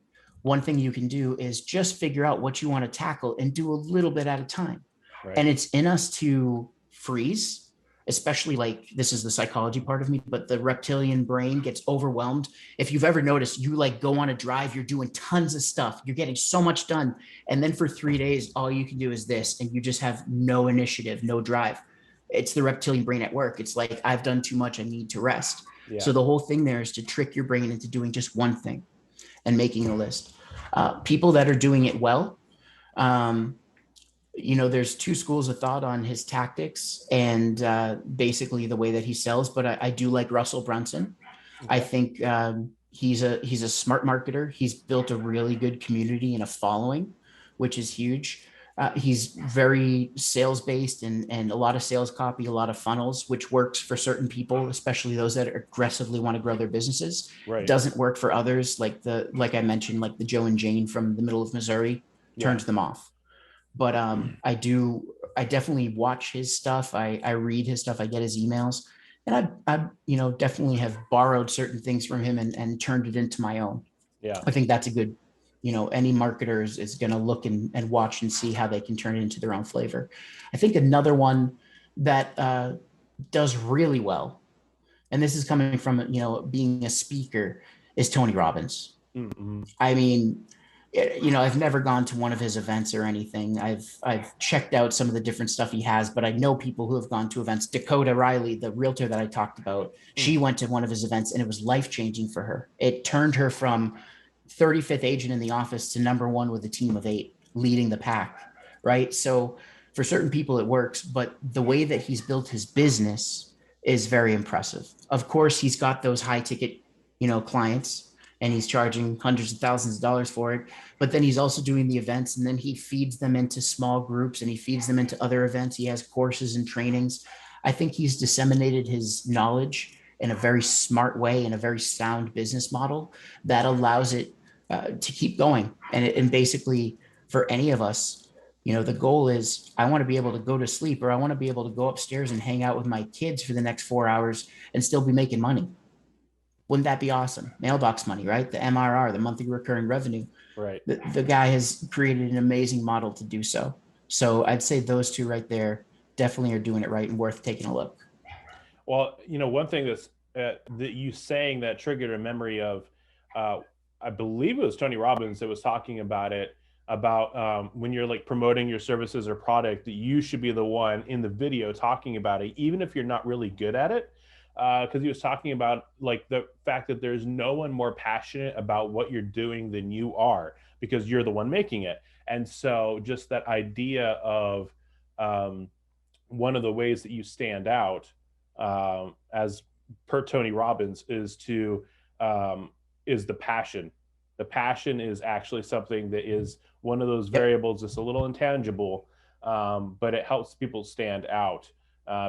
one thing you can do is just figure out what you want to tackle and do a little bit at a time. Right. And it's in us to freeze, especially, like, this is the psychology part of me, but the reptilian brain gets overwhelmed. If you've ever noticed, you like go on a drive, you're doing tons of stuff, you're getting so much done. And then for 3 days, all you can do is this, and you just have no initiative, no drive. It's the reptilian brain at work. It's like, I've done too much, I need to rest. Yeah. So the whole thing there is to trick your brain into doing just one thing and making a list. People that are doing it well, there's two schools of thought on his tactics and basically the way that he sells, but I do like Russell Brunson. Okay. I think he's a smart marketer. He's built a really good community and a following, which is huge. He's very sales based and a lot of sales copy, a lot of funnels, which works for certain people, especially those that aggressively want to grow their businesses. Right. Doesn't work for others, like I mentioned, like the Joe and Jane from the middle of Missouri, turns them off. But I definitely watch his stuff. I read his stuff. I get his emails, and I definitely have borrowed certain things from him and turned it into my own. Yeah. I think that's a good, any marketer is going to look and watch and see how they can turn it into their own flavor. I think another one that does really well, and this is coming from, being a speaker, is Tony Robbins. Mm-hmm. I mean, I've never gone to one of his events or anything. I've checked out some of the different stuff he has, but I know people who have gone to events. Dakota Riley, the realtor that I talked about, she went to one of his events and it was life-changing for her. It turned her from 35th agent in the office to number one with a team of 8, leading the pack, right? So for certain people it works, but the way that he's built his business is very impressive. Of course, he's got those high ticket, clients, and he's charging hundreds of thousands of dollars for it. But then he's also doing the events, and then he feeds them into small groups and he feeds them into other events. He has courses and trainings. I think he's disseminated his knowledge in a very smart way, in a very sound business model that allows it to keep going. And basically, for any of us, the goal is, I want to be able to go to sleep, or I want to be able to go upstairs and hang out with my kids for the next 4 hours and still be making money. Wouldn't that be awesome? Mailbox money, right? The MRR, the monthly recurring revenue. Right. The guy has created an amazing model to do so. So I'd say those two right there definitely are doing it right and worth taking a look. Well, one thing that's that you saying that triggered a memory of, I believe it was Tony Robbins that was talking about it, about when you're like promoting your services or product, that you should be the one in the video talking about it, even if you're not really good at it. Because he was talking about like the fact that there's no one more passionate about what you're doing than you are, because you're the one making it. And so just that idea of one of the ways that you stand out as per Tony Robbins is the passion The passion is actually something that is one of those variables that's a little intangible, but it helps people stand out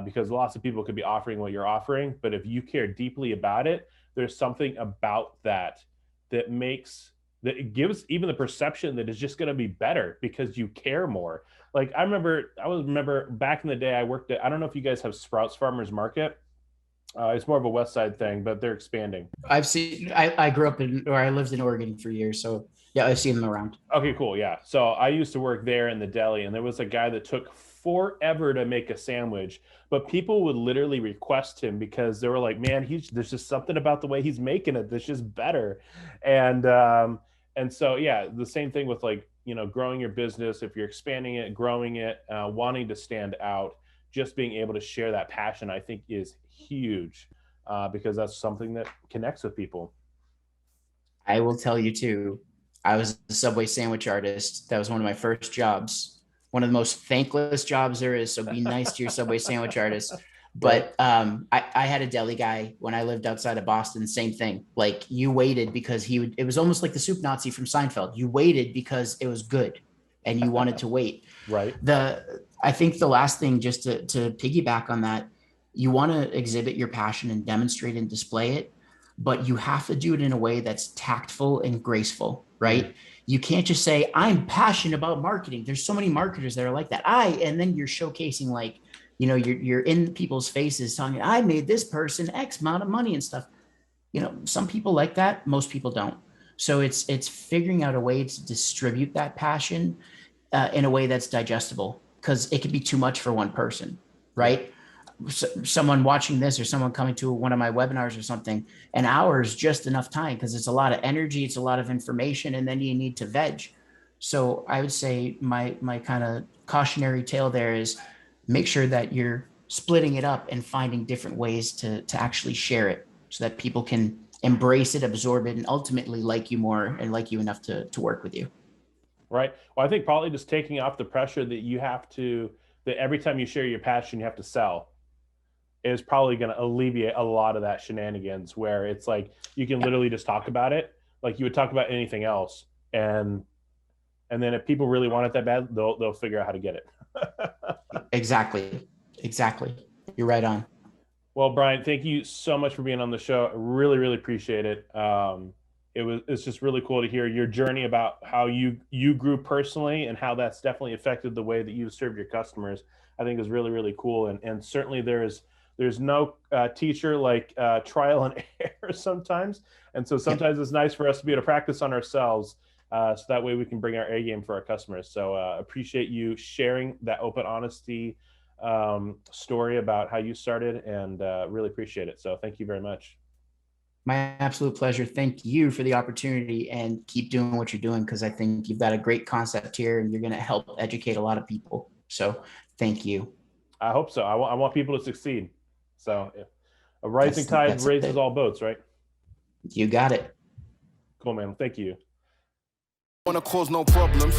because lots of people could be offering what you're offering, but if you care deeply about it, there's something about that it gives even the perception that it's just going to be better because you care more. Like I remember back in the day, I worked at, I don't know if you guys have Sprouts Farmers Market. It's more of a West Side thing, but they're expanding. I grew up I lived in Oregon for years. So yeah, I've seen them around. Okay, cool. Yeah. So I used to work there in the deli, and there was a guy that took forever to make a sandwich, but people would literally request him because they were like, man, there's just something about the way he's making it that's just better. And so, yeah, the same thing with like, growing your business, if you're expanding it, growing it, wanting to stand out, just being able to share that passion, I think is huge because that's something that connects with people. I will tell you too, I was a Subway sandwich artist. That was one of my first jobs. One of the most thankless jobs there is. So be nice to your Subway sandwich artist. But I had a deli guy when I lived outside of Boston, same thing. Like you waited because it was almost like the soup Nazi from Seinfeld. You waited because it was good and you wanted to wait. Right. I think the last thing, just to piggyback on that, you want to exhibit your passion and demonstrate and display it, but you have to do it in a way that's tactful and graceful, right? Mm-hmm. You can't just say, I'm passionate about marketing. There's so many marketers that are like that. And then you're showcasing like, you're in people's faces telling you, I made this person X amount of money and stuff. Some people like that. Most people don't. So it's figuring out a way to distribute that passion in a way that's digestible, because it could be too much for one person, right? So, someone watching this or someone coming to one of my webinars or something, an hour is just enough time because it's a lot of energy, it's a lot of information, and then you need to veg. So I would say my kind of cautionary tale there is make sure that you're splitting it up and finding different ways to actually share it so that people can embrace it, absorb it, and ultimately like you more and like you enough to work with you. Right. Well, I think probably just taking off the pressure that every time you share your passion, you have to sell is probably going to alleviate a lot of that shenanigans where it's like, you can literally just talk about it like you would talk about anything else. And then if people really want it that bad, they'll figure out how to get it. Exactly. You're right on. Well, Bryan, thank you so much for being on the show. I really, really appreciate it. It's just really cool to hear your journey about how you grew personally and how that's definitely affected the way that you've served your customers. I think is really, really cool. And certainly there's no teacher like trial and error sometimes. And so sometimes it's nice for us to be able to practice on ourselves so that way we can bring our A game for our customers. So appreciate you sharing that open honesty story about how you started and really appreciate it. So thank you very much. My absolute pleasure. Thank you for the opportunity and keep doing what you're doing because I think you've got a great concept here and you're going to help educate a lot of people. So thank you. I hope so. I want people to succeed. So a rising tide raises all boats, right? You got it. Cool, man. Thank you. Wanna cause no problems.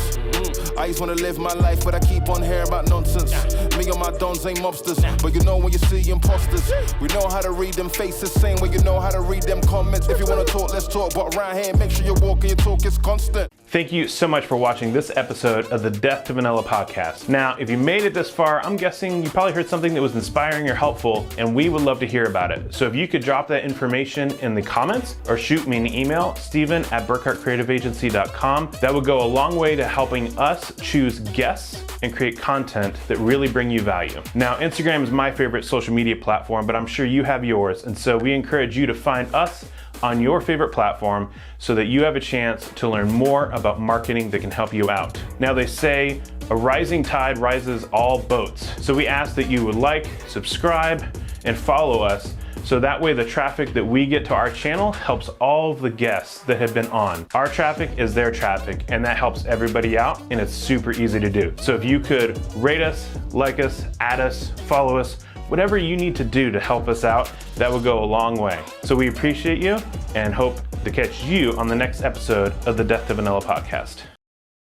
I just wanna live my life, but I keep on hearing about nonsense. Me and my dons ain't mobsters, but you know when you see imposters. We know how to read them faces, same way you know how to read them comments. If you wanna talk, let's talk, but right here, make sure you walk and your talk is constant. Thank you so much for watching this episode of the Death to Vanilla podcast. Now, if you made it this far, I'm guessing you probably heard something that was inspiring or helpful, and we would love to hear about it. So if you could drop that information in the comments or shoot me an email, steven@burkhartcreativeagency.com. That would go a long way to helping us choose guests and create content that really bring you value. Now, Instagram is my favorite social media platform, but I'm sure you have yours, and so we encourage you to find us on your favorite platform so that you have a chance to learn more about marketing that can help you out. Now, they say a rising tide rises all boats. So we ask that you would like, subscribe, and follow us so that way the traffic that we get to our channel helps all of the guests that have been on. Our traffic is their traffic, and that helps everybody out, and it's super easy to do. So if you could rate us, like us, add us, follow us, whatever you need to do to help us out, that would go a long way. So we appreciate you and hope to catch you on the next episode of the Death to Vanilla podcast.